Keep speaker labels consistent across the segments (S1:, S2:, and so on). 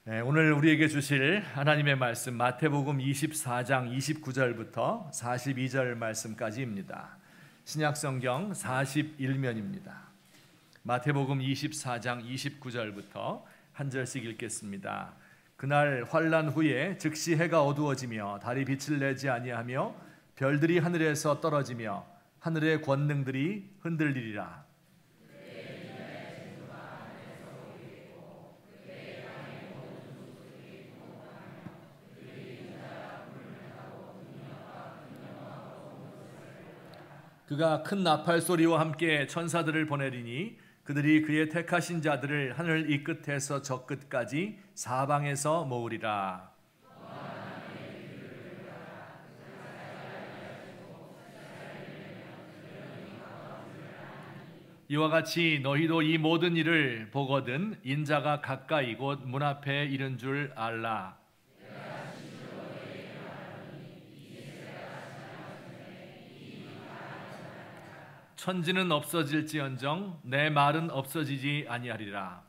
S1: 네, 오늘 우리에게 주실 하나님의 말씀 마태복음 24장 29절부터 42절 말씀까지입니다. 신약성경 41면입니다. 마태복음 24장 29절부터 한 절씩 읽겠습니다. 그날 환난 후에 즉시 해가 어두워지며 달이 빛을 내지 아니하며 별들이 하늘에서 떨어지며 하늘의 권능들이 흔들리리라. 그가 큰 나팔 소리와 함께 천사들을 보내리니 그들이 그의 택하신 자들을 하늘 이 끝에서 저 끝까지 사방에서 모으리라. 이와 같이 너희도 이 모든 일을 보거든 인자가 가까이 곧 문 앞에 이른 줄 알라. 천지는 없어질지언정 내 말은 없어지지 아니하리라.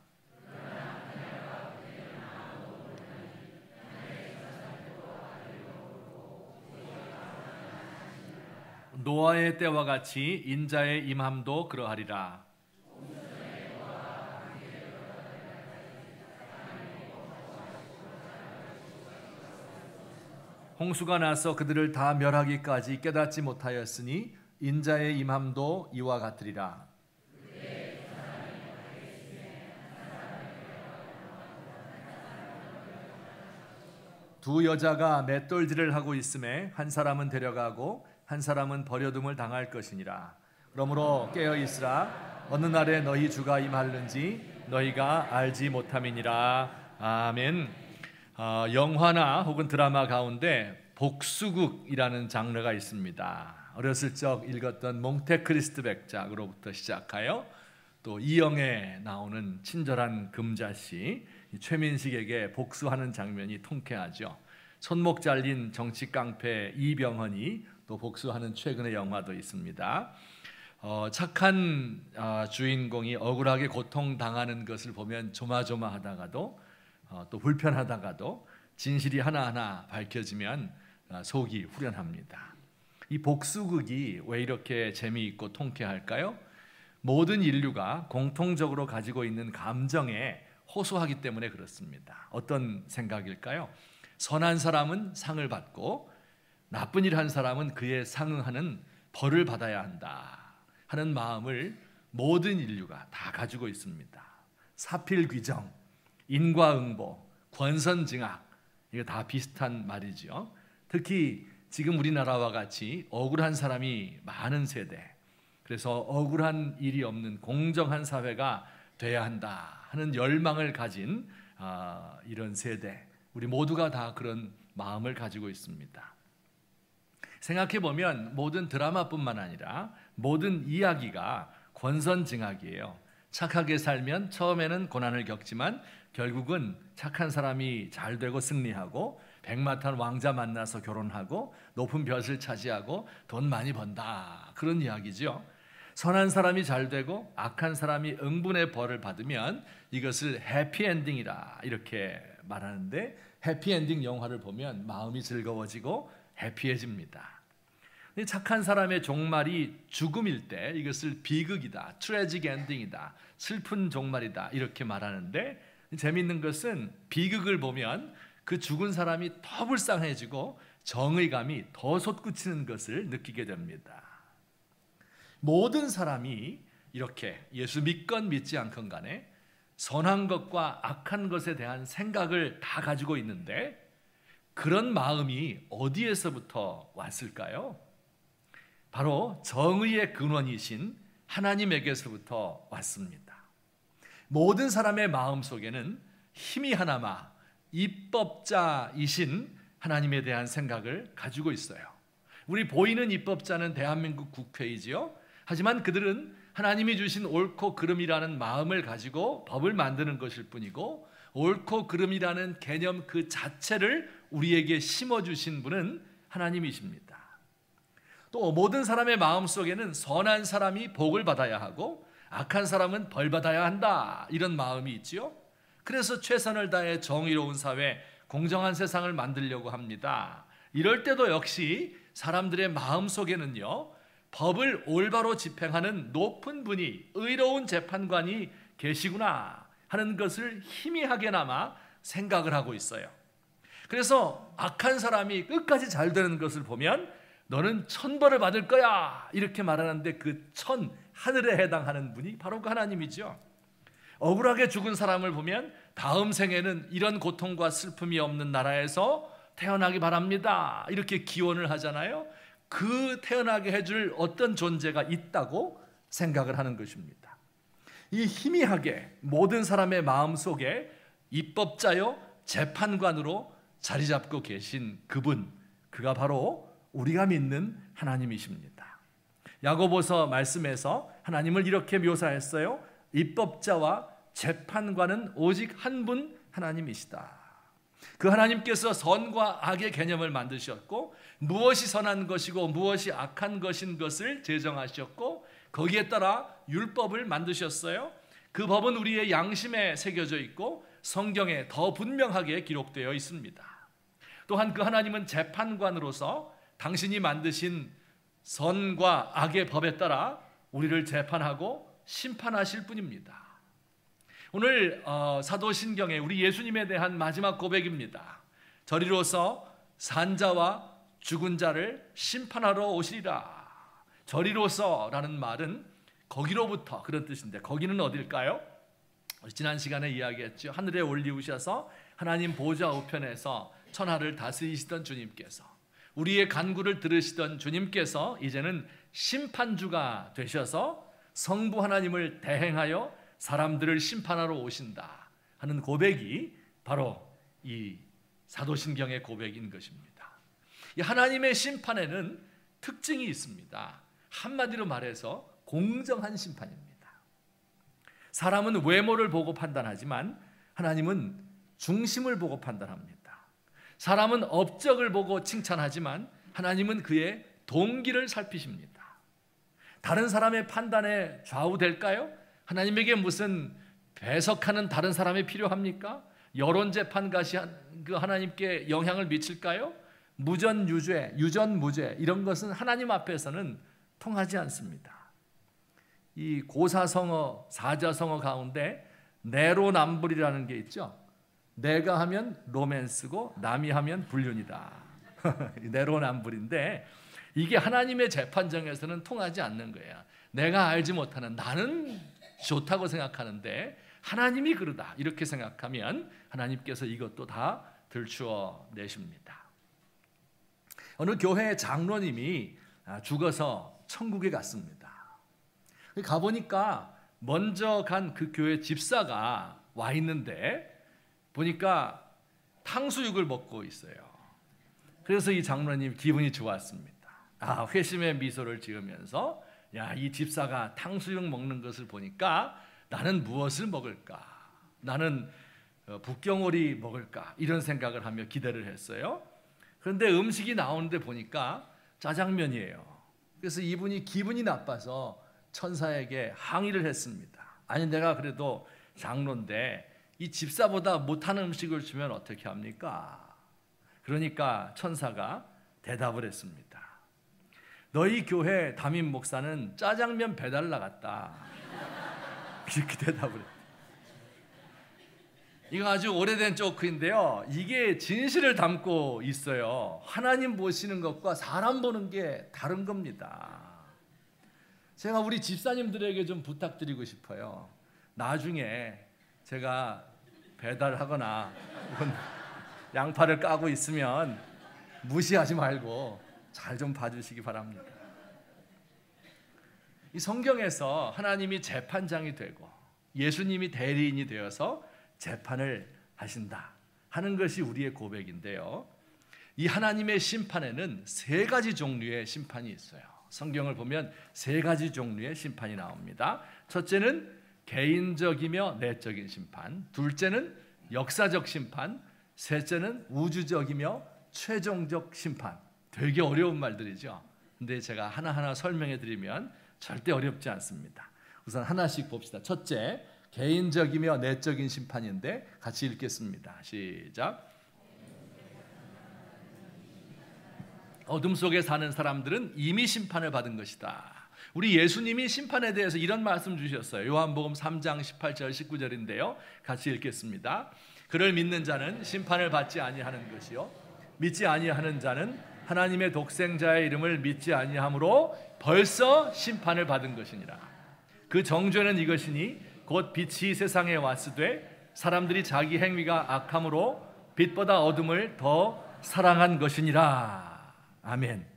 S1: 노아의 때와 같이 인자의 임함도 그러하리라. 홍수가 나서 그들을 다 멸하기까지 깨닫지 못하였으니 인자의 임함도 이와 같으리라. 두 여자가 맷돌질을 하고 있음에 한 사람은 데려가고 한 사람은 버려둠을 당할 것이니라. 그러므로 깨어 있으라. 어느 날에 너희 주가 임하는지 너희가 알지 못함이니라. 아멘. 영화나 혹은 드라마 가운데 복수극이라는 장르가 있습니다. 어렸을 적 읽었던 몽테크리스트 백작으로부터 시작하여 또 이영애에 나오는 친절한 금자씨 최민식에게 복수하는 장면이 통쾌하죠. 손목 잘린 정치 깡패 이병헌이 또 복수하는 최근의 영화도 있습니다. 착한 주인공이 억울하게 고통당하는 것을 보면 조마조마하다가도 또 불편하다가도 진실이 하나하나 밝혀지면 속이 후련합니다. 이 복수극이 왜 이렇게 재미있고 통쾌할까요? 모든 인류가 공통적으로 가지고 있는 감정에 호소하기 때문에 그렇습니다. 어떤 생각일까요? 선한 사람은 상을 받고 나쁜 일 한 사람은 그에 상응하는 벌을 받아야 한다 하는 마음을 모든 인류가 다 가지고 있습니다. 사필귀정, 인과응보, 권선징악 이거 다 비슷한 말이죠. 특히 지금 우리나라와 같이 억울한 사람이 많은 세대, 그래서 억울한 일이 없는 공정한 사회가 돼야 한다 하는 열망을 가진 이런 세대, 우리 모두가 다 그런 마음을 가지고 있습니다. 생각해보면 모든 드라마뿐만 아니라 모든 이야기가 권선징악이에요. 착하게 살면 처음에는 고난을 겪지만 결국은 착한 사람이 잘 되고 승리하고 백마탄 왕자 만나서 결혼하고 높은 벼슬 차지하고 돈 많이 번다, 그런 이야기죠. 선한 사람이 잘 되고 악한 사람이 응분의 벌을 받으면 이것을 해피엔딩이라 이렇게 말하는데, 해피엔딩 영화를 보면 마음이 즐거워지고 해피해집니다. 착한 사람의 종말이 죽음일 때 이것을 비극이다, 트래직 엔딩이다, 슬픈 종말이다 이렇게 말하는데, 재미있는 것은 비극을 보면 그 죽은 사람이 더 불쌍해지고 정의감이 더 솟구치는 것을 느끼게 됩니다. 모든 사람이 이렇게 예수 믿건 믿지 않건 간에 선한 것과 악한 것에 대한 생각을 다 가지고 있는데, 그런 마음이 어디에서부터 왔을까요? 바로 정의의 근원이신 하나님에게서부터 왔습니다. 모든 사람의 마음 속에는 힘이 하나마 입법자이신 하나님에 대한 생각을 가지고 있어요. 우리 보이는 입법자는 대한민국 국회이지요. 하지만 그들은 하나님이 주신 옳고 그름이라는 마음을 가지고 법을 만드는 것일 뿐이고, 옳고 그름이라는 개념 그 자체를 우리에게 심어주신 분은 하나님이십니다. 또 모든 사람의 마음속에는 선한 사람이 복을 받아야 하고 악한 사람은 벌 받아야 한다, 이런 마음이 있지요. 그래서 최선을 다해 정의로운 사회, 공정한 세상을 만들려고 합니다. 이럴 때도 역시 사람들의 마음속에는요, 법을 올바로 집행하는 높은 분이, 의로운 재판관이 계시구나 하는 것을 희미하게나마 생각을 하고 있어요. 그래서 악한 사람이 끝까지 잘 되는 것을 보면 너는 천벌을 받을 거야 이렇게 말하는데, 그 천, 하늘에 해당하는 분이 바로 그 하나님이죠. 억울하게 죽은 사람을 보면 다음 생에는 이런 고통과 슬픔이 없는 나라에서 태어나기 바랍니다 이렇게 기원을 하잖아요. 그 태어나게 해줄 어떤 존재가 있다고 생각을 하는 것입니다. 이 희미하게 모든 사람의 마음속에 입법자요 재판관으로 자리 잡고 계신 그분, 그가 바로 우리가 믿는 하나님이십니다. 야고보서 말씀에서 하나님을 이렇게 묘사했어요. 입법자와 재판관은 오직 한 분 하나님이시다. 그 하나님께서 선과 악의 개념을 만드셨고, 무엇이 선한 것이고 무엇이 악한 것인 것을 제정하셨고, 거기에 따라 율법을 만드셨어요. 그 법은 우리의 양심에 새겨져 있고 성경에 더 분명하게 기록되어 있습니다. 또한 그 하나님은 재판관으로서 당신이 만드신 선과 악의 법에 따라 우리를 재판하고 심판하실 분입니다. 오늘 사도신경에 우리 예수님에 대한 마지막 고백입니다. 저리로서 산자와 죽은 자를 심판하러 오시리라. 저리로서라는 말은 거기로부터 그런 뜻인데, 거기는 어딜까요? 지난 시간에 이야기했죠. 하늘에 올리우셔서 하나님 보좌 우편에서 천하를 다스리시던 주님께서, 우리의 간구를 들으시던 주님께서 이제는 심판주가 되셔서 성부 하나님을 대행하여 사람들을 심판하러 오신다 하는 고백이 바로 이 사도신경의 고백인 것입니다. 이 하나님의 심판에는 특징이 있습니다. 한마디로 말해서 공정한 심판입니다. 사람은 외모를 보고 판단하지만 하나님은 중심을 보고 판단합니다. 사람은 업적을 보고 칭찬하지만 하나님은 그의 동기를 살피십니다. 다른 사람의 판단에 좌우될까요? 하나님에게 무슨 배석하는 다른 사람이 필요합니까? 여론재판가시 그 하나님께 영향을 미칠까요? 무전유죄, 유전무죄 이런 것은 하나님 앞에서는 통하지 않습니다. 이 고사성어, 사자성어 가운데 내로남불이라는 게 있죠. 내가 하면 로맨스고 남이 하면 불륜이다. 내로남불인데 이게 하나님의 재판정에서는 통하지 않는 거예요. 내가 알지 못하는, 나는 좋다고 생각하는데 하나님이 그러다 이렇게 생각하면 하나님께서 이것도 다 들추어 내십니다. 어느 교회 장로님이 죽어서 천국에 갔습니다. 가보니까 먼저 간 그 교회 집사가 와 있는데 보니까 탕수육을 먹고 있어요. 그래서 이 장로님 기분이 좋았습니다. 회심의 미소를 지으면서 이 집사가 탕수육 먹는 것을 보니까 나는 무엇을 먹을까? 나는 북경오리 먹을까? 이런 생각을 하며 기대를 했어요. 그런데 음식이 나오는데 보니까 짜장면이에요. 그래서 이분이 기분이 나빠서 천사에게 항의를 했습니다. 아니, 내가 그래도 장로인데 이 집사보다 못하는 음식을 주면 어떻게 합니까? 그러니까 천사가 대답을 했습니다. 너희 교회 담임 목사는 짜장면 배달 나갔다. 이렇게 대답을 했다. 이거 아주 오래된 조크인데요. 이게 진실을 담고 있어요. 하나님 보시는 것과 사람 보는 게 다른 겁니다. 제가 우리 집사님들에게 좀 부탁드리고 싶어요. 나중에 제가 배달하거나 양파를 까고 있으면 무시하지 말고 잘 좀 봐주시기 바랍니다. 이 성경에서 하나님이 재판장이 되고 예수님이 대리인이 되어서 재판을 하신다 하는 것이 우리의 고백인데요. 이 하나님의 심판에는 세 가지 종류의 심판이 있어요. 성경을 보면 세 가지 종류의 심판이 나옵니다. 첫째는 개인적이며 내적인 심판, 둘째는 역사적 심판, 셋째는 우주적이며 최종적 심판. 되게 어려운 말들이죠. 근데 제가 하나하나 설명해 드리면 절대 어렵지 않습니다. 우선 하나씩 봅시다. 첫째, 개인적이며 내적인 심판인데 같이 읽겠습니다. 시작. 어둠 속에 사는 사람들은 이미 심판을 받은 것이다. 우리 예수님이 심판에 대해서 이런 말씀 주셨어요. 요한복음 3장 18절 19절인데요. 같이 읽겠습니다. 그를 믿는 자는 심판을 받지 아니하는 것이요 믿지 아니하는 자는 하나님의 독생자의 이름을 믿지 아니하므로 벌써 심판을 받은 것이니라. 그 정죄는 이것이니 곧 빛이 세상에 왔으되 사람들이 자기 행위가 악함으로 빛보다 어둠을 더 사랑한 것이니라. 아멘.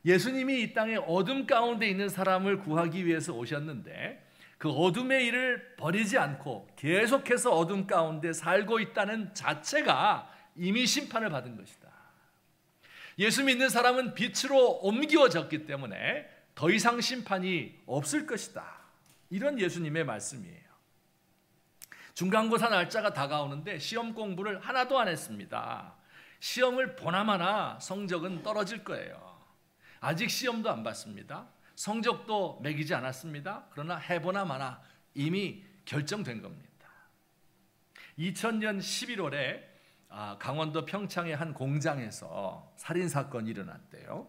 S1: 예수님이 이 땅에 어둠 가운데 있는 사람을 구하기 위해서 오셨는데 그 어둠의 일을 버리지 않고 계속해서 어둠 가운데 살고 있다는 자체가 이미 심판을 받은 것이다. 예수 믿는 사람은 빛으로 옮겨졌기 때문에 더 이상 심판이 없을 것이다. 이런 예수님의 말씀이에요. 중간고사 날짜가 다가오는데 시험 공부를 하나도 안 했습니다. 시험을 보나마나 성적은 떨어질 거예요. 아직 시험도 안 봤습니다. 성적도 매기지 않았습니다. 그러나 해보나 마나 이미 결정된 겁니다. 2000년 11월에 강원도 평창의 한 공장에서 살인사건이 일어났대요.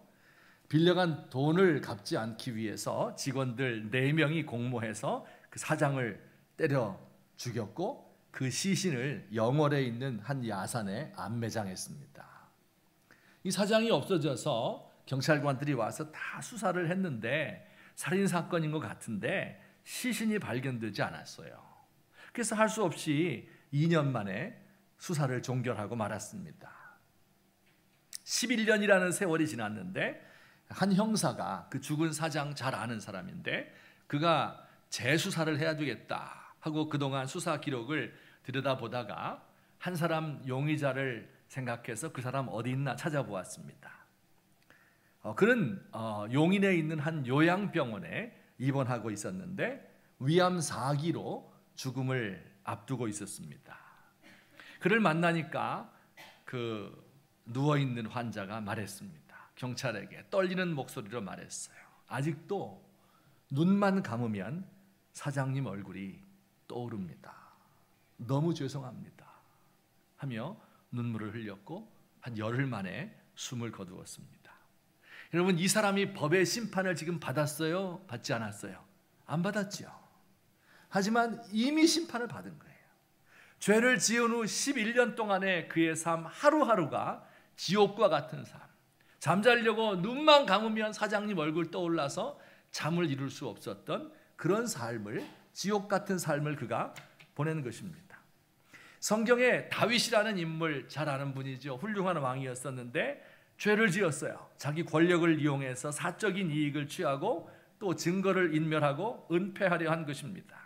S1: 빌려간 돈을 갚지 않기 위해서 직원들 4명이 공모해서 그 사장을 때려 죽였고 그 시신을 영월에 있는 한 야산에 안매장했습니다. 이 사장이 없어져서 경찰관들이 와서 다 수사를 했는데 살인사건인 것 같은데 시신이 발견되지 않았어요. 그래서 할 수 없이 2년 만에 수사를 종결하고 말았습니다. 11년이라는 세월이 지났는데 한 형사가 그 죽은 사장 잘 아는 사람인데 그가 재수사를 해야 되겠다 하고 그동안 수사 기록을 들여다보다가 한 사람 용의자를 생각해서 그 사람 어디 있나 찾아보았습니다. 그는 용인에 있는 한 요양병원에 입원하고 있었는데 위암 4기로 죽음을 앞두고 있었습니다. 그를 만나니까 그 누워있는 환자가 말했습니다. 경찰에게 떨리는 목소리로 말했어요. 아직도 눈만 감으면 사장님 얼굴이 떠오릅니다. 너무 죄송합니다 하며 눈물을 흘렸고 한 열흘 만에 숨을 거두었습니다. 여러분, 이 사람이 법의 심판을 지금 받았어요? 받지 않았어요? 안 받았죠. 하지만 이미 심판을 받은 거예요. 죄를 지은 후 11년 동안의 그의 삶 하루하루가 지옥과 같은 삶. 잠자려고 눈만 감으면 사장님 얼굴 떠올라서 잠을 이룰 수 없었던 그런 삶을, 지옥 같은 삶을 그가 보낸 것입니다. 성경에 다윗이라는 인물 잘 아는 분이죠. 훌륭한 왕이었었는데 죄를 지었어요. 자기 권력을 이용해서 사적인 이익을 취하고 또 증거를 인멸하고 은폐하려 한 것입니다.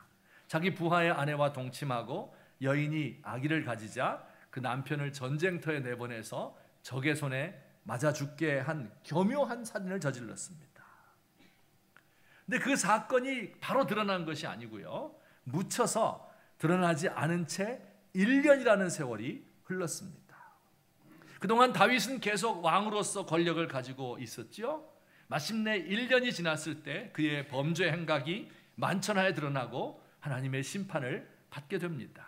S1: 자기 부하의 아내와 동침하고 여인이 아기를 가지자 그 남편을 전쟁터에 내보내서 적의 손에 맞아 죽게 한 교묘한 살인을 저질렀습니다. 근데 그 사건이 바로 드러난 것이 아니고요. 묻혀서 드러나지 않은 채 1년이라는 세월이 흘렀습니다. 그동안 다윗은 계속 왕으로서 권력을 가지고 있었죠. 마침내 1년이 지났을 때 그의 범죄 행각이 만천하에 드러나고 하나님의 심판을 받게 됩니다.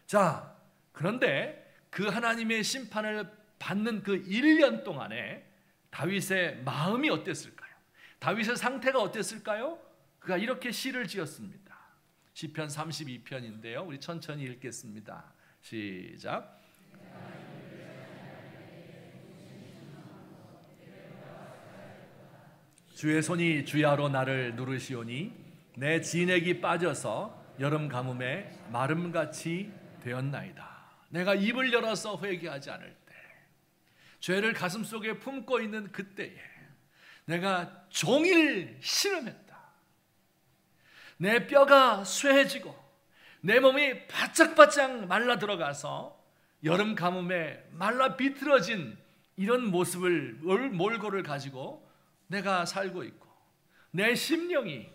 S1: 자, 그런데 그 하나님의 심판을 받는 그 1년 동안에 다윗의 마음이 어땠을까요? 다윗의 상태가 어땠을까요? 그가 이렇게 시를 지었습니다. 시편 32편인데요. 우리 천천히 읽겠습니다. 시작. 주의 손이 주야로 나를 누르시오니 내 진액이 빠져서 여름 가뭄에 마름같이 되었나이다. 내가 입을 열어서 회개하지 않을 때, 죄를 가슴속에 품고 있는 그때에 내가 종일 신음했다. 내 뼈가 쇠해지고 내 몸이 바짝바짝 말라 들어가서 여름 가뭄에 말라 비틀어진 이런 모습을 몰골을 가지고 내가 살고 있고 내 심령이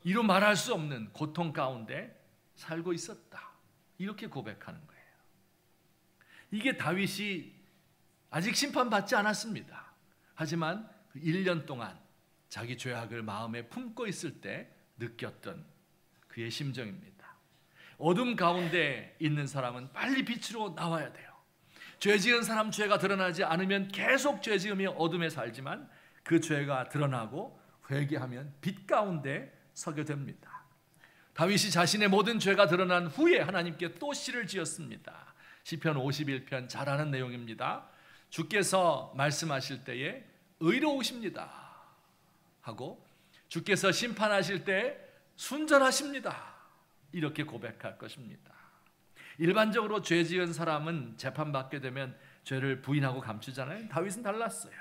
S1: 이루 말할 수 없는 고통 가운데 살고 있었다. 이렇게 고백하는 거예요. 이게 다윗이 아직 심판받지 않았습니다. 하지만 그 1년 동안 자기 죄악을 마음에 품고 있을 때 느꼈던 그의 심정입니다. 어둠 가운데 있는 사람은 빨리 빛으로 나와야 돼요. 죄 지은 사람 죄가 드러나지 않으면 계속 죄 지으며 어둠에 살지만 그 죄가 드러나고 회개하면 빛 가운데 서게 됩니다. 다윗이 자신의 모든 죄가 드러난 후에 하나님께 또 시를 지었습니다. 시편 51편 잘 아는 내용입니다. 주께서 말씀하실 때에 의로우십니다 하고 주께서 심판하실 때 순전하십니다 이렇게 고백할 것입니다. 일반적으로 죄 지은 사람은 재판받게 되면 죄를 부인하고 감추잖아요. 다윗은 달랐어요.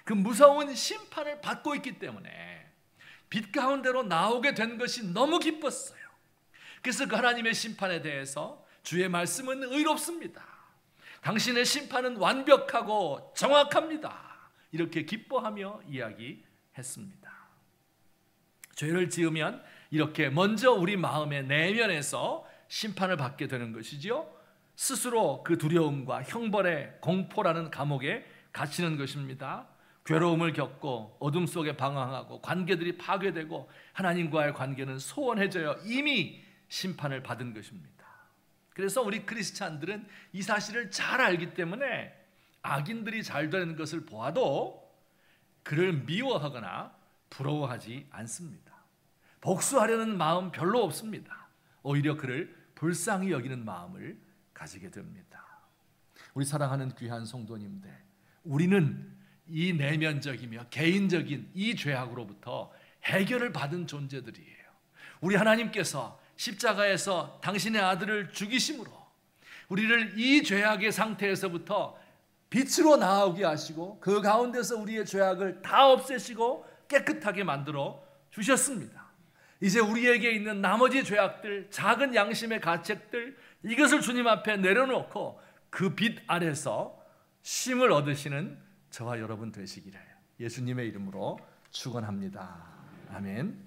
S1: 그 무서운 심판을 받고 있기 때문에 빛 가운데로 나오게 된 것이 너무 기뻤어요. 그래서 그 하나님의 심판에 대해서 주의 말씀은 의롭습니다. 당신의 심판은 완벽하고 정확합니다. 이렇게 기뻐하며 이야기했습니다. 죄를 지으면 이렇게 먼저 우리 마음의 내면에서 심판을 받게 되는 것이지요. 스스로 그 두려움과 형벌의 공포라는 감옥에 갇히는 것입니다. 괴로움을 겪고 어둠 속에 방황하고 관계들이 파괴되고 하나님과의 관계는 소원해져요. 이미 심판을 받은 것입니다. 그래서 우리 크리스찬들은 이 사실을 잘 알기 때문에 악인들이 잘 되는 것을 보아도 그를 미워하거나 부러워하지 않습니다. 복수하려는 마음 별로 없습니다. 오히려 그를 불쌍히 여기는 마음을 가지게 됩니다. 우리 사랑하는 귀한 성도님들, 우리는 이 내면적이며 개인적인 이 죄악으로부터 해결을 받은 존재들이에요. 우리 하나님께서 십자가에서 당신의 아들을 죽이심으로 우리를 이 죄악의 상태에서부터 빛으로 나오게 하시고 그 가운데서 우리의 죄악을 다 없애시고 깨끗하게 만들어 주셨습니다. 이제 우리에게 있는 나머지 죄악들, 작은 양심의 가책들, 이것을 주님 앞에 내려놓고 그 빛 아래서 쉼을 얻으시는 저와 여러분 되시기를 예수님의 이름으로 축원합니다. 아멘.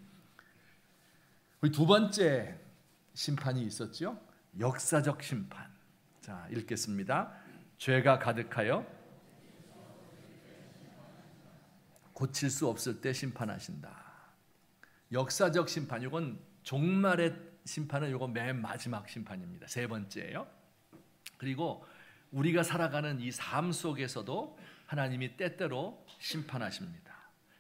S1: 우리 두 번째 심판이 있었죠. 역사적 심판. 자, 읽겠습니다. 죄가 가득하여 고칠 수 없을 때 심판하신다. 역사적 심판, 이건 종말의 심판은 이거 맨 마지막 심판입니다. 세 번째예요. 그리고 우리가 살아가는 이 삶 속에서도 하나님이 때때로 심판하십니다.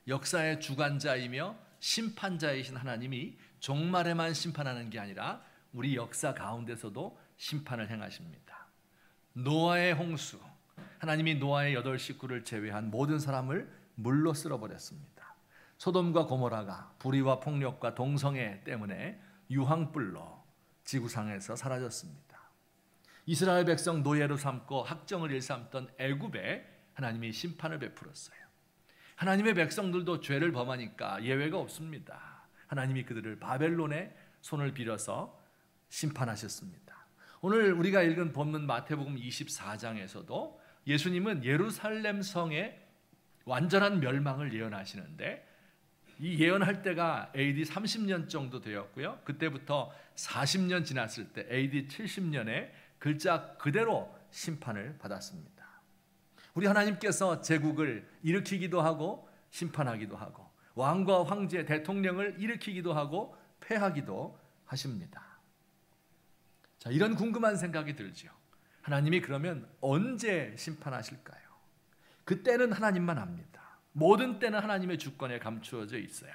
S1: 역사의 주관자이며 심판자이신 하나님이 종말에만 심판하는 게 아니라 우리 역사 가운데서도 심판을 행하십니다. 노아의 홍수, 하나님이 노아의 8 식구를 제외한 모든 사람을 물로 쓸어버렸습니다. 소돔과 고모라가 불의와 폭력과 동성애 때문에 유황불로 지구상에서 사라졌습니다. 이스라엘 백성 노예로 삼고 학정을 일삼던 애굽에 하나님이 심판을 베풀었어요. 하나님의 백성들도 죄를 범하니까 예외가 없습니다. 하나님이 그들을 바벨론에 손을 빌어서 심판하셨습니다. 오늘 우리가 읽은 본문 마태복음 24장에서도 예수님은 예루살렘 성의 완전한 멸망을 예언하시는데 이 예언할 때가 AD 30년 정도 되었고요. 그때부터 40년 지났을 때 AD 70년에 글자 그대로 심판을 받았습니다. 우리 하나님께서 제국을 일으키기도 하고 심판하기도 하고 왕과 황제, 대통령을 일으키기도 하고 패하기도 하십니다. 자, 이런 궁금한 생각이 들죠. 하나님이 그러면 언제 심판하실까요? 그때는 하나님만 압니다. 모든 때는 하나님의 주권에 감추어져 있어요.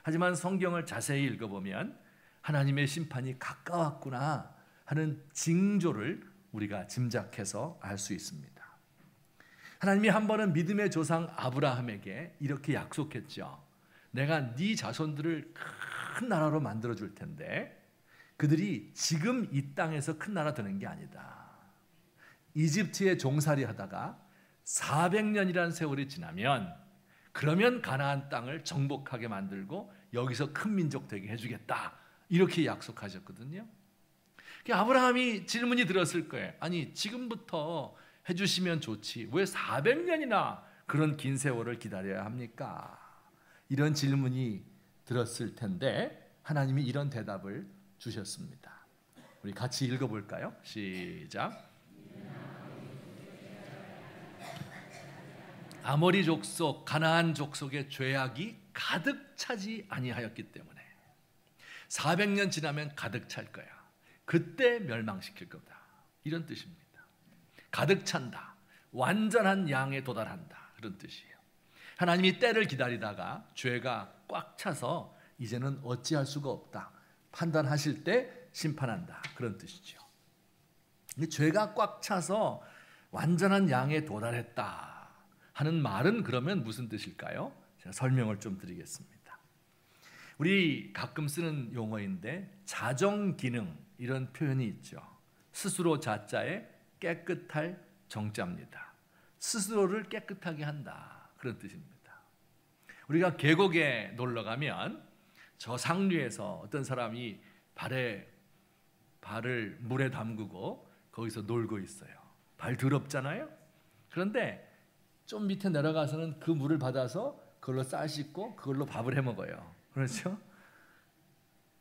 S1: 하지만 성경을 자세히 읽어보면 하나님의 심판이 가까웠구나 하는 징조를 우리가 짐작해서 알 수 있습니다. 하나님이 한 번은 믿음의 조상 아브라함에게 이렇게 약속했죠. 내가 네 자손들을 큰 나라로 만들어 줄 텐데 그들이 지금 이 땅에서 큰 나라 되는 게 아니다. 이집트에 종살이 하다가 400년이라는 세월이 지나면 그러면 가나안 땅을 정복하게 만들고 여기서 큰 민족 되게 해주겠다. 이렇게 약속하셨거든요. 아브라함이 질문이 들었을 거예요. 아니 지금부터 해주시면 좋지 왜 400년이나 그런 긴 세월을 기다려야 합니까? 이런 질문이 들었을 텐데 하나님이 이런 대답을 주셨습니다. 우리 같이 읽어볼까요? 시작. 아모리 족속, 가나안 족속의 죄악이 가득 차지 아니하였기 때문에 400년 지나면 가득 찰 거야. 그때 멸망시킬 거다. 이런 뜻입니다. 가득 찬다. 완전한 양에 도달한다. 그런 뜻이에요. 하나님이 때를 기다리다가 죄가 꽉 차서 이제는 어찌할 수가 없다. 판단하실 때 심판한다. 그런 뜻이죠. 죄가 꽉 차서 완전한 양에 도달했다 하는 말은 그러면 무슨 뜻일까요? 제가 설명을 좀 드리겠습니다. 우리 가끔 쓰는 용어인데 자정기능 이런 표현이 있죠. 스스로 자자에 깨끗할 정자입니다. 스스로를 깨끗하게 한다. 그런 뜻입니다. 우리가 계곡에 놀러 가면 저 상류에서 어떤 사람이 발을 물에 담그고 거기서 놀고 있어요. 발 더럽잖아요. 그런데 좀 밑에 내려가서는 그 물을 받아서 그걸로 쌀 씻고 그걸로 밥을 해 먹어요. 그렇죠?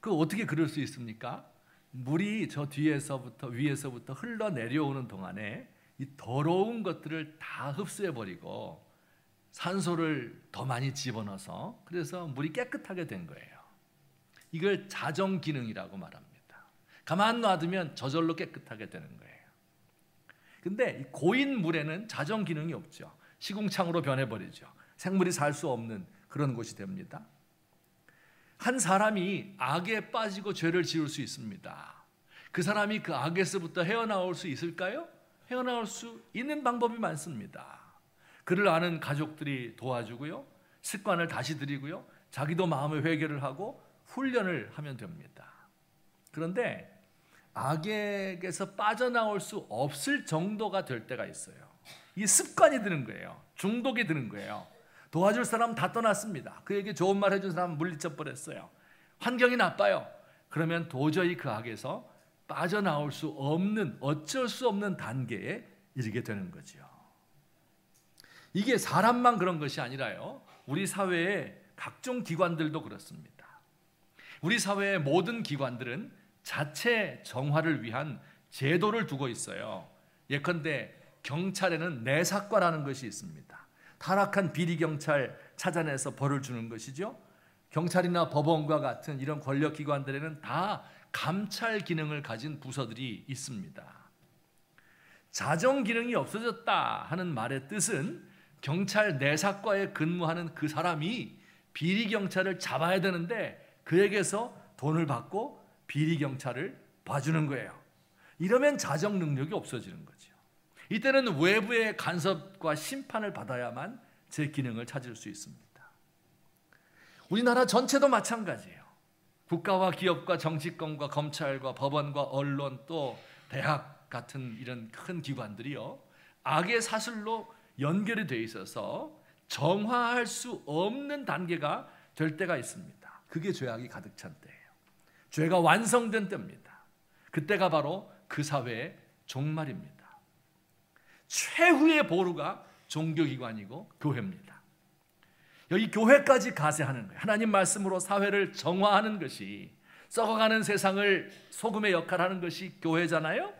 S1: 그 어떻게 그럴 수 있습니까? 물이 저 뒤에서부터 위에서부터 흘러 내려오는 동안에 이 더러운 것들을 다 흡수해 버리고 산소를 더 많이 집어넣어서 그래서 물이 깨끗하게 된 거예요. 이걸 자정기능이라고 말합니다. 가만 놔두면 저절로 깨끗하게 되는 거예요. 근데 고인 물에는 자정기능이 없죠. 시궁창으로 변해버리죠. 생물이 살 수 없는 그런 곳이 됩니다. 한 사람이 악에 빠지고 죄를 지을 수 있습니다. 그 사람이 그 악에서부터 헤어나올 수 있을까요? 헤어나올 수 있는 방법이 많습니다. 그를 아는 가족들이 도와주고요. 습관을 다시 들이고요. 자기도 마음의 회개를 하고 훈련을 하면 됩니다. 그런데 악에게서 빠져나올 수 없을 정도가 될 때가 있어요. 이 습관이 드는 거예요. 중독이 드는 거예요. 도와줄 사람 다 떠났습니다. 그에게 좋은 말 해준 사람 물리쳐 버렸어요. 환경이 나빠요. 그러면 도저히 그 악에서 빠져나올 수 없는 어쩔 수 없는 단계에 이르게 되는 거죠. 이게 사람만 그런 것이 아니라요. 우리 사회의 각종 기관들도 그렇습니다. 우리 사회의 모든 기관들은 자체 정화를 위한 제도를 두고 있어요. 예컨대 경찰에는 내사과라는 것이 있습니다. 타락한 비리경찰 찾아내서 벌을 주는 것이죠. 경찰이나 법원과 같은 이런 권력기관들에는 다 감찰 기능을 가진 부서들이 있습니다. 자정 기능이 없어졌다 하는 말의 뜻은 경찰 내사과에 근무하는 그 사람이 비리경찰을 잡아야 되는데 그에게서 돈을 받고 비리경찰을 봐주는 거예요. 이러면 자정 능력이 없어지는 거죠. 이때는 외부의 간섭과 심판을 받아야만 제 기능을 찾을 수 있습니다. 우리나라 전체도 마찬가지예요. 국가와 기업과 정치권과 검찰과 법원과 언론 또 대학 같은 이런 큰 기관들이요. 악의 사슬로 연결이 돼 있어서 정화할 수 없는 단계가 될 때가 있습니다. 그게 죄악이 가득 찬 때예요. 죄가 완성된 때입니다. 그때가 바로 그 사회의 종말입니다. 최후의 보루가 종교기관이고 교회입니다. 여기 교회까지 가세하는 거예요. 하나님 말씀으로 사회를 정화하는 것이, 썩어가는 세상을 소금의 역할을 하는 것이 교회잖아요.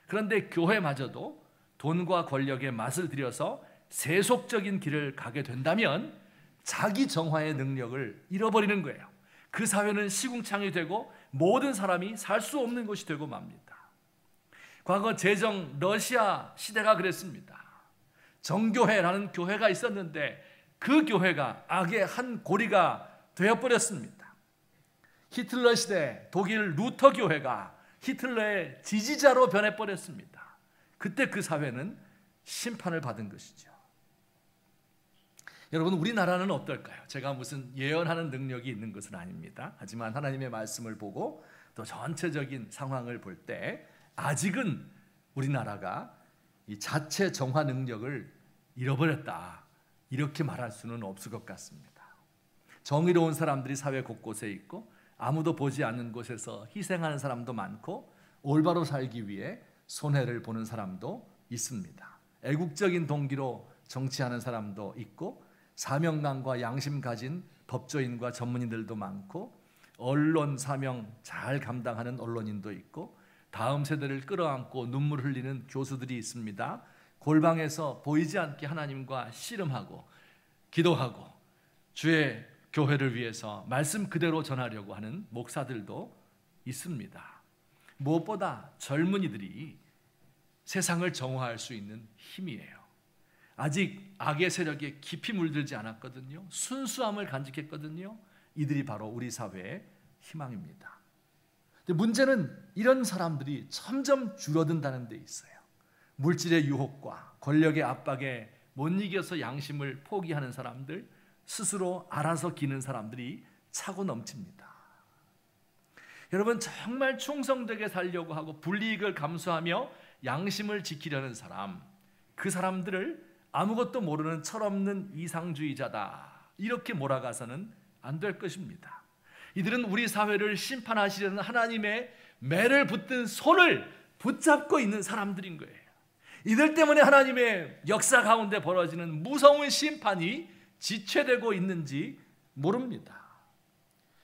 S1: 그런데 교회마저도 돈과 권력의 맛을 들여서 세속적인 길을 가게 된다면 자기 정화의 능력을 잃어버리는 거예요. 그 사회는 시궁창이 되고 모든 사람이 살 수 없는 곳이 되고 맙니다. 과거 제정 러시아 시대가 그랬습니다. 정교회라는 교회가 있었는데 그 교회가 악의 한 고리가 되어버렸습니다. 히틀러 시대 독일 루터 교회가 히틀러의 지지자로 변해버렸습니다. 그때 그 사회는 심판을 받은 것이죠. 여러분, 우리나라는 어떨까요? 제가 무슨 예언하는 능력이 있는 것은 아닙니다. 하지만 하나님의 말씀을 보고 또 전체적인 상황을 볼 때 아직은 우리나라가 이 자체 정화 능력을 잃어버렸다, 이렇게 말할 수는 없을 것 같습니다. 정의로운 사람들이 사회 곳곳에 있고 아무도 보지 않는 곳에서 희생하는 사람도 많고 올바로 살기 위해 손해를 보는 사람도 있습니다. 애국적인 동기로 정치하는 사람도 있고 사명감과 양심 가진 법조인과 전문인들도 많고 언론 사명 잘 감당하는 언론인도 있고 다음 세대를 끌어안고 눈물 흘리는 교수들이 있습니다. 골방에서 보이지 않게 하나님과 씨름하고 기도하고 주의 교회를 위해서 말씀 그대로 전하려고 하는 목사들도 있습니다. 무엇보다 젊은이들이 세상을 정화할 수 있는 힘이에요. 아직 악의 세력에 깊이 물들지 않았거든요. 순수함을 간직했거든요. 이들이 바로 우리 사회의 희망입니다. 근데 문제는 이런 사람들이 점점 줄어든다는 데 있어요. 물질의 유혹과 권력의 압박에 못 이겨서 양심을 포기하는 사람들, 스스로 알아서 기는 사람들이 차고 넘칩니다. 여러분, 정말 충성되게 살려고 하고 불이익을 감수하며 양심을 지키려는 사람, 그 사람들을 아무것도 모르는 철없는 이상주의자다, 이렇게 몰아가서는 안 될 것입니다. 이들은 우리 사회를 심판하시려는 하나님의 매를 붙든 손을 붙잡고 있는 사람들인 거예요. 이들 때문에 하나님의 역사 가운데 벌어지는 무서운 심판이 지체되고 있는지 모릅니다.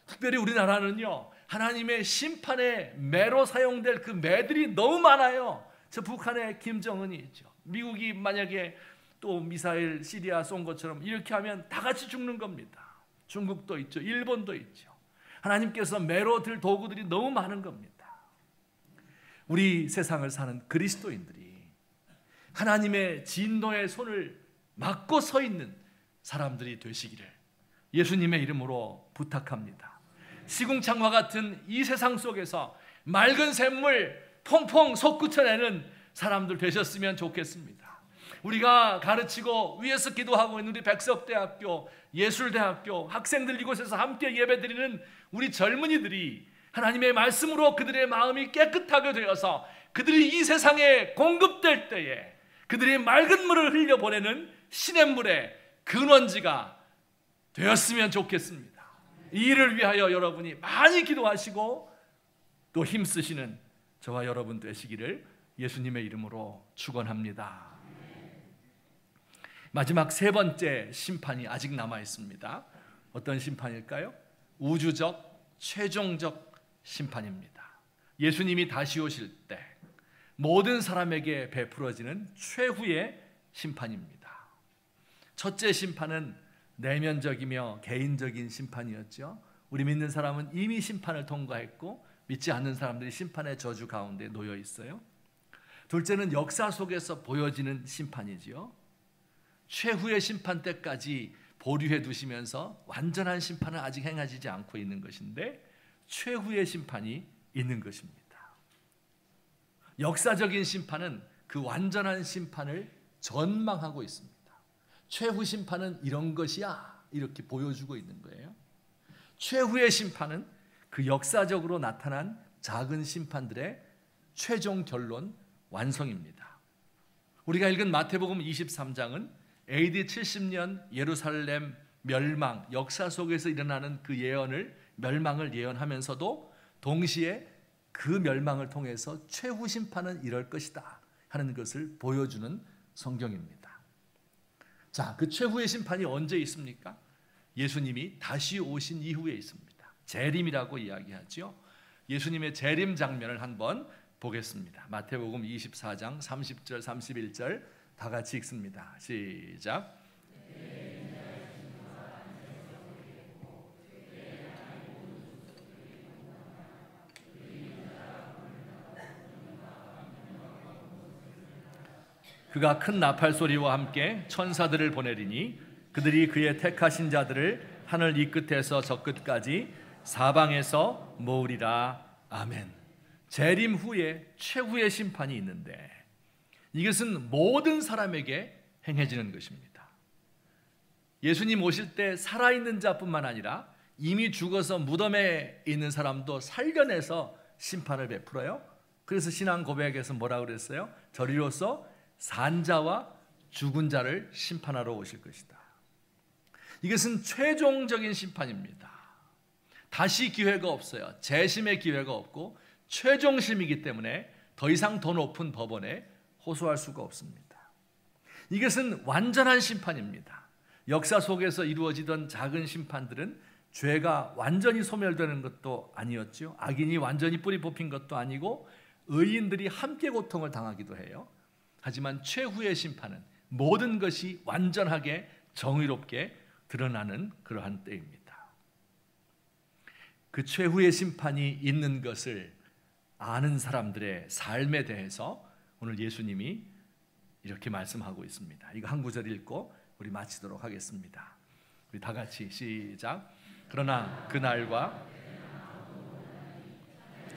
S1: 특별히 우리나라는요, 하나님의 심판의 매로 사용될 그 매들이 너무 많아요. 저 북한에 김정은이 있죠. 미국이 만약에 또 미사일 시리아 쏜 것처럼 이렇게 하면 다 같이 죽는 겁니다. 중국도 있죠. 일본도 있죠. 하나님께서 매로 들 도구들이 너무 많은 겁니다. 우리 세상을 사는 그리스도인들이 하나님의 진노의 손을 막고 서 있는 사람들이 되시기를 예수님의 이름으로 부탁합니다. 시궁창과 같은 이 세상 속에서 맑은 샘물 퐁퐁 솟구쳐내는 사람들 되셨으면 좋겠습니다. 우리가 가르치고 위에서 기도하고 있는 우리 백석대학교, 예술대학교 학생들, 이곳에서 함께 예배드리는 우리 젊은이들이 하나님의 말씀으로 그들의 마음이 깨끗하게 되어서 그들이 이 세상에 공급될 때에 그들이 맑은 물을 흘려보내는 시냇물의 근원지가 되었으면 좋겠습니다. 이 일을 위하여 여러분이 많이 기도하시고 또 힘쓰시는 저와 여러분 되시기를 예수님의 이름으로 축원합니다. 마지막 세 번째 심판이 아직 남아 있습니다. 어떤 심판일까요? 우주적, 최종적 심판입니다. 예수님이 다시 오실 때 모든 사람에게 베풀어지는 최후의 심판입니다. 첫째 심판은 내면적이며 개인적인 심판이었죠. 우리 믿는 사람은 이미 심판을 통과했고 믿지 않는 사람들이 심판의 저주 가운데 놓여 있어요. 둘째는 역사 속에서 보여지는 심판이지요. 최후의 심판 때까지 보류해 두시면서 완전한 심판은 아직 행하지 않고 있는 것인데 최후의 심판이 있는 것입니다. 역사적인 심판은 그 완전한 심판을 전망하고 있습니다. 최후 심판은 이런 것이야, 이렇게 보여주고 있는 거예요. 최후의 심판은 그 역사적으로 나타난 작은 심판들의 최종 결론 완성입니다. 우리가 읽은 마태복음 23장은 AD 70년 예루살렘 멸망, 역사 속에서 일어나는 그 멸망을 예언하면서도 동시에 그 멸망을 통해서 최후 심판은 이럴 것이다 하는 것을 보여주는 성경입니다. 자, 그 최후의 심판이 언제 있습니까? 예수님이 다시 오신 이후에 있습니다. 재림이라고 이야기하죠. 예수님의 재림 장면을 한번 보겠습니다. 마태복음 24장 30절 31절 다 같이 읽습니다. 시작. 그가 큰 나팔 소리와 함께 천사들을 보내리니 그들이 그의 택하신 자들을 하늘 이 끝에서 저 끝까지 사방에서 모으리라. 아멘. 재림 후에 최후의 심판이 있는데 이것은 모든 사람에게 행해지는 것입니다. 예수님 오실 때 살아있는 자뿐만 아니라 이미 죽어서 무덤에 있는 사람도 살려내서 심판을 베풀어요. 그래서 신앙 고백에서 뭐라고 그랬어요? 저리로서 산자와 죽은 자를 심판하러 오실 것이다. 이것은 최종적인 심판입니다. 다시 기회가 없어요. 재심의 기회가 없고 최종심이기 때문에 더 이상 더 높은 법원에 호소할 수가 없습니다. 이것은 완전한 심판입니다. 역사 속에서 이루어지던 작은 심판들은 죄가 완전히 소멸되는 것도 아니었죠. 악인이 완전히 뿌리 뽑힌 것도 아니고 의인들이 함께 고통을 당하기도 해요. 하지만 최후의 심판은 모든 것이 완전하게 정의롭게 드러나는 그러한 때입니다. 그 최후의 심판이 있는 것을 아는 사람들의 삶에 대해서 오늘 예수님이 이렇게 말씀하고 있습니다. 이거 한 구절 읽고 우리 마치도록 하겠습니다. 우리 다 같이 시작. 그러나 그날과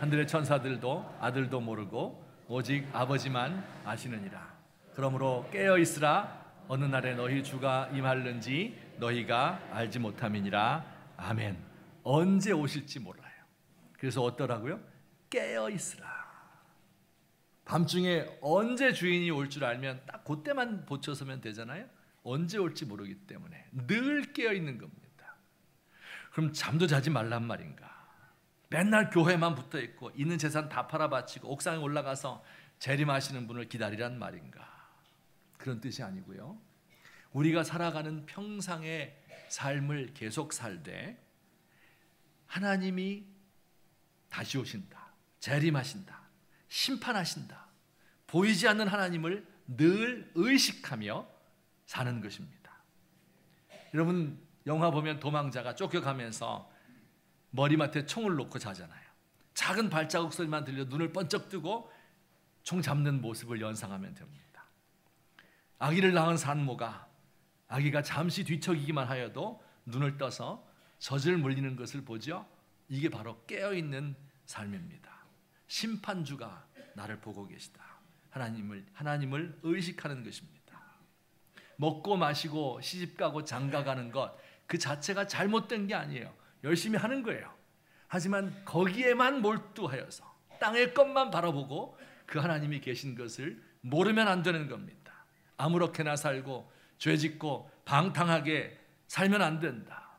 S1: 하늘의 천사들도 아들도 모르고 오직 아버지만 아시느니라. 그러므로 깨어 있으라. 어느 날에 너희 주가 임할는지 너희가 알지 못함이니라. 아멘. 언제 오실지 몰라요. 그래서 어떠라고요? 깨어 있으라. 밤중에 언제 주인이 올 줄 알면 딱 그때만 보쳐서면 되잖아요. 언제 올지 모르기 때문에 늘 깨어 있는 겁니다. 그럼 잠도 자지 말란 말인가? 맨날 교회만 붙어 있고 있는 재산 다 팔아 바치고 옥상에 올라가서 재림하시는 분을 기다리란 말인가? 그런 뜻이 아니고요. 우리가 살아가는 평상의 삶을 계속 살되 하나님이 다시 오신다, 재림하신다, 심판하신다, 보이지 않는 하나님을 늘 의식하며 사는 것입니다. 여러분 영화 보면 도망자가 쫓겨가면서 머리맡에 총을 놓고 자잖아요. 작은 발자국 소리만 들려 눈을 번쩍 뜨고 총 잡는 모습을 연상하면 됩니다. 아기를 낳은 산모가 아기가 잠시 뒤척이기만 하여도 눈을 떠서 젖을 물리는 것을 보죠. 이게 바로 깨어있는 삶입니다. 심판주가 나를 보고 계시다. 하나님을 의식하는 것입니다. 먹고 마시고 시집가고 장가가는 것 그 자체가 잘못된 게 아니에요. 열심히 하는 거예요. 하지만 거기에만 몰두하여서 땅의 것만 바라보고 그 하나님이 계신 것을 모르면 안 되는 겁니다. 아무렇게나 살고 죄짓고 방탕하게 살면 안 된다.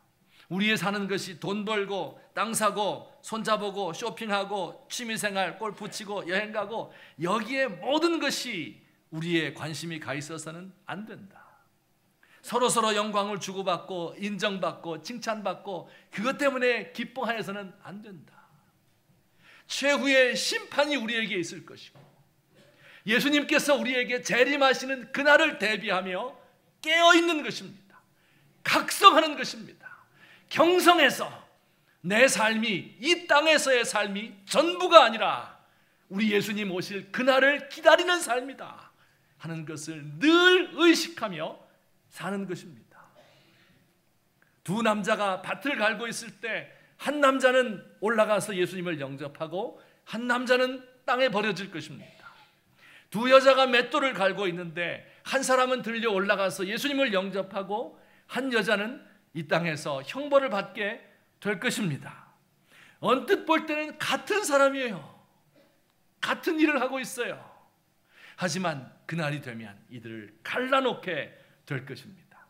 S1: 우리의 사는 것이 돈 벌고 땅 사고 손자보고 쇼핑하고 취미생활 골프 치고 여행 가고 여기에 모든 것이 우리의 관심이 가 있어서는 안 된다. 서로서로 영광을 주고받고 인정받고 칭찬받고 그것 때문에 기뻐하여서는 안 된다. 최후의 심판이 우리에게 있을 것이고 예수님께서 우리에게 재림하시는 그날을 대비하며 깨어있는 것입니다. 각성하는 것입니다. 경성해서 내 삶이 이 땅에서의 삶이 전부가 아니라 우리 예수님 오실 그날을 기다리는 삶이다 하는 것을 늘 의식하며 사는 것입니다. 두 남자가 밭을 갈고 있을 때 한 남자는 올라가서 예수님을 영접하고 한 남자는 땅에 버려질 것입니다. 두 여자가 맷돌을 갈고 있는데 한 사람은 들려 올라가서 예수님을 영접하고 한 여자는 이 땅에서 형벌을 받게 될 것입니다. 언뜻 볼 때는 같은 사람이에요. 같은 일을 하고 있어요. 하지만 그날이 되면 이들을 갈라놓게 될 것입니다.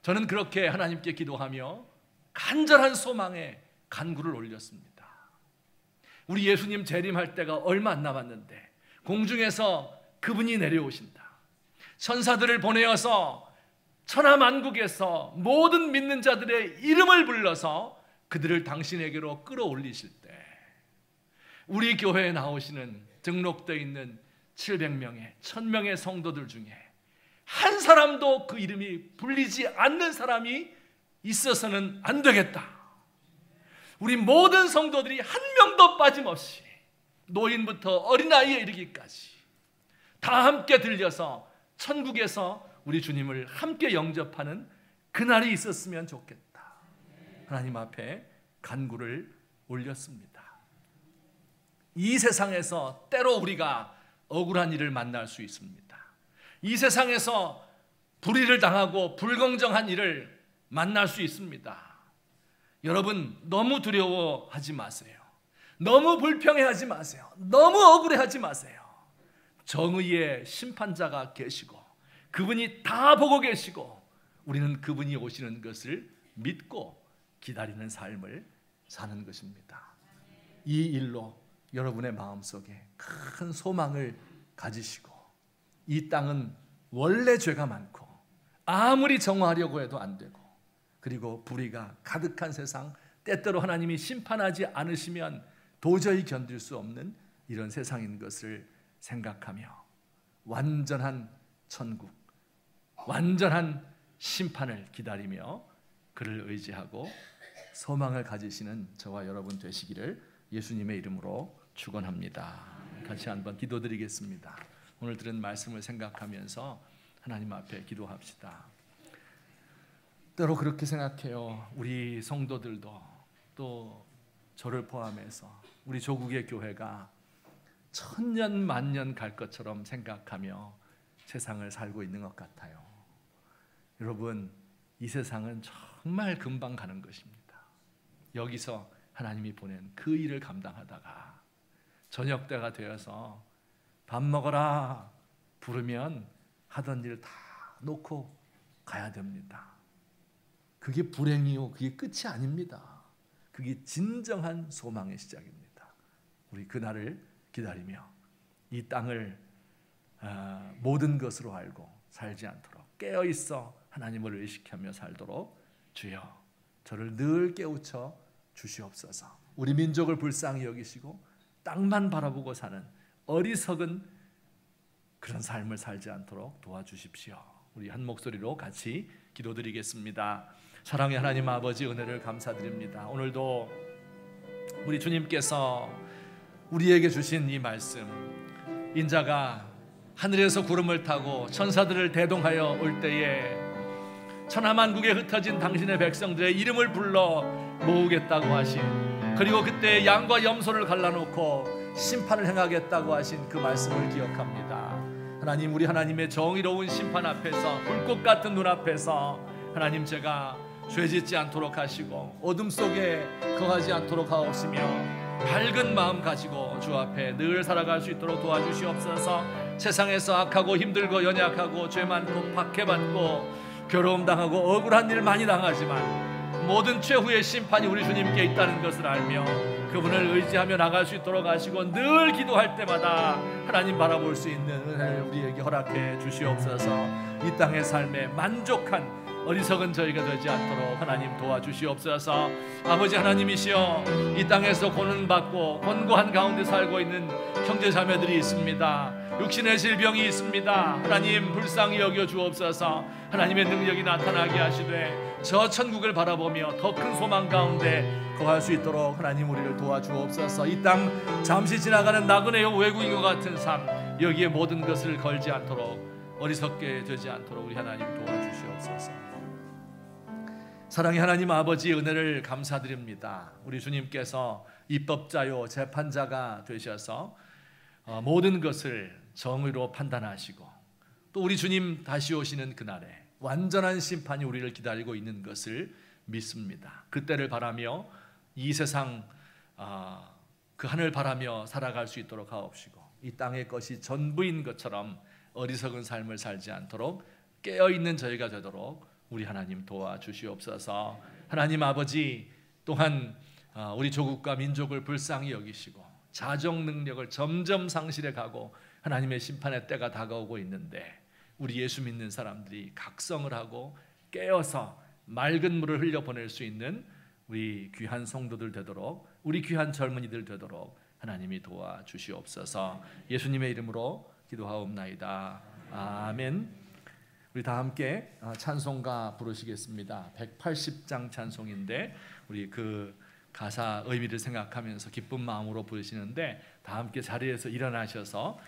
S1: 저는 그렇게 하나님께 기도하며 간절한 소망에 간구를 올렸습니다. 우리 예수님 재림할 때가 얼마 안 남았는데 공중에서 그분이 내려오신다. 천사들을 보내어서 천하만국에서 모든 믿는 자들의 이름을 불러서 그들을 당신에게로 끌어올리실 때 우리 교회에 나오시는 등록되어 있는 700명의 1000명의 성도들 중에 한 사람도 그 이름이 불리지 않는 사람이 있어서는 안 되겠다. 우리 모든 성도들이 한 명도 빠짐없이 노인부터 어린아이에 이르기까지 다 함께 들려서 천국에서 우리 주님을 함께 영접하는 그날이 있었으면 좋겠다. 하나님 앞에 간구를 올렸습니다. 이 세상에서 때로 우리가 억울한 일을 만날 수 있습니다. 이 세상에서 불의를 당하고 불공정한 일을 만날 수 있습니다. 여러분 너무 두려워하지 마세요. 너무 불평해하지 마세요. 너무 억울해하지 마세요. 정의의 심판자가 계시고 그분이 다 보고 계시고 우리는 그분이 오시는 것을 믿고 기다리는 삶을 사는 것입니다. 이 일로 여러분의 마음속에 큰 소망을 가지시고 이 땅은 원래 죄가 많고 아무리 정화하려고 해도 안 되고 그리고 불의가 가득한 세상, 때때로 하나님이 심판하지 않으시면 도저히 견딜 수 없는 이런 세상인 것을 생각하며 완전한 천국, 완전한 심판을 기다리며 그를 의지하고 소망을 가지시는 저와 여러분 되시기를 예수님의 이름으로 축원합니다. 같이 한번 기도드리겠습니다. 오늘 들은 말씀을 생각하면서 하나님 앞에 기도합시다. 때로 그렇게 생각해요. 우리 성도들도 또 저를 포함해서 우리 조국의 교회가 천년 만년 갈 것처럼 생각하며 세상을 살고 있는 것 같아요. 여러분, 이 세상은 정말 금방 가는 것입니다. 여기서 하나님이 보낸 그 일을 감당하다가 저녁 때가 되어서 밥 먹어라 부르면 하던 일 다 놓고 가야 됩니다. 그게 불행이요, 그게 끝이 아닙니다. 그게 진정한 소망의 시작입니다. 우리 그날을 기다리며 이 땅을 모든 것으로 알고 살지 않도록 깨어있어 하나님을 의식하며 살도록 주여 저를 늘 깨우쳐 주시옵소서. 우리 민족을 불쌍히 여기시고 땅만 바라보고 사는 어리석은 그런 삶을 살지 않도록 도와주십시오. 우리 한 목소리로 같이 기도드리겠습니다. 사랑의 하나님 아버지, 은혜를 감사드립니다. 오늘도 우리 주님께서 우리에게 주신 이 말씀, 인자가 하늘에서 구름을 타고 천사들을 대동하여 올 때에 천하만국에 흩어진 당신의 백성들의 이름을 불러 모으겠다고 하신, 그리고 그때 양과 염소를 갈라놓고 심판을 행하겠다고 하신 그 말씀을 기억합니다. 하나님, 우리 하나님의 정의로운 심판 앞에서, 불꽃 같은 눈 앞에서 하나님, 제가 죄짓지 않도록 하시고 어둠 속에 거하지 않도록 하옵시며 밝은 마음 가지고 주 앞에 늘 살아갈 수 있도록 도와주시옵소서. 세상에서 악하고 힘들고 연약하고 죄 많고 박해받고 괴로움 당하고 억울한 일 많이 당하지만 모든 최후의 심판이 우리 주님께 있다는 것을 알며 그분을 의지하며 나갈 수 있도록 하시고 늘 기도할 때마다 하나님 바라볼 수 있는 은혜를 우리에게 허락해 주시옵소서. 이 땅의 삶에 만족한 어리석은 저희가 되지 않도록 하나님 도와주시옵소서. 아버지 하나님이시여, 이 땅에서 고난받고 곤고한 가운데 살고 있는 형제자매들이 있습니다. 육신의 질병이 있습니다. 하나님 불쌍히 여겨 주옵소서. 하나님의 능력이 나타나게 하시되 저 천국을 바라보며 더 큰 소망 가운데 거할 수 있도록 하나님 우리를 도와주옵소서. 이 땅 잠시 지나가는 나그네 외국인과 같은 삶, 여기에 모든 것을 걸지 않도록, 어리석게 되지 않도록 우리 하나님 도와주시옵소서. 사랑의 하나님 아버지, 은혜를 감사드립니다. 우리 주님께서 입법자요 재판자가 되셔서 모든 것을 정의로 판단하시고 또 우리 주님 다시 오시는 그날에 완전한 심판이 우리를 기다리고 있는 것을 믿습니다. 그때를 바라며 이 세상 그 하늘 바라며 살아갈 수 있도록 하옵시고 이 땅의 것이 전부인 것처럼 어리석은 삶을 살지 않도록 깨어있는 저희가 되도록 우리 하나님 도와주시옵소서. 하나님 아버지, 또한 우리 조국과 민족을 불쌍히 여기시고 자정 능력을 점점 상실해 가고 하나님의 심판의 때가 다가오고 있는데 우리 예수 믿는 사람들이 각성을 하고 깨어서 맑은 물을 흘려보낼 수 있는 우리 귀한 성도들 되도록, 우리 귀한 젊은이들 되도록 하나님이 도와주시옵소서. 예수님의 이름으로 기도하옵나이다. 아멘. 우리 다 함께 찬송가 부르시겠습니다. 180장 찬송인데 우리 그 가사 의미를 생각하면서 기쁜 마음으로 부르시는데 다 함께 자리에서 일어나셔서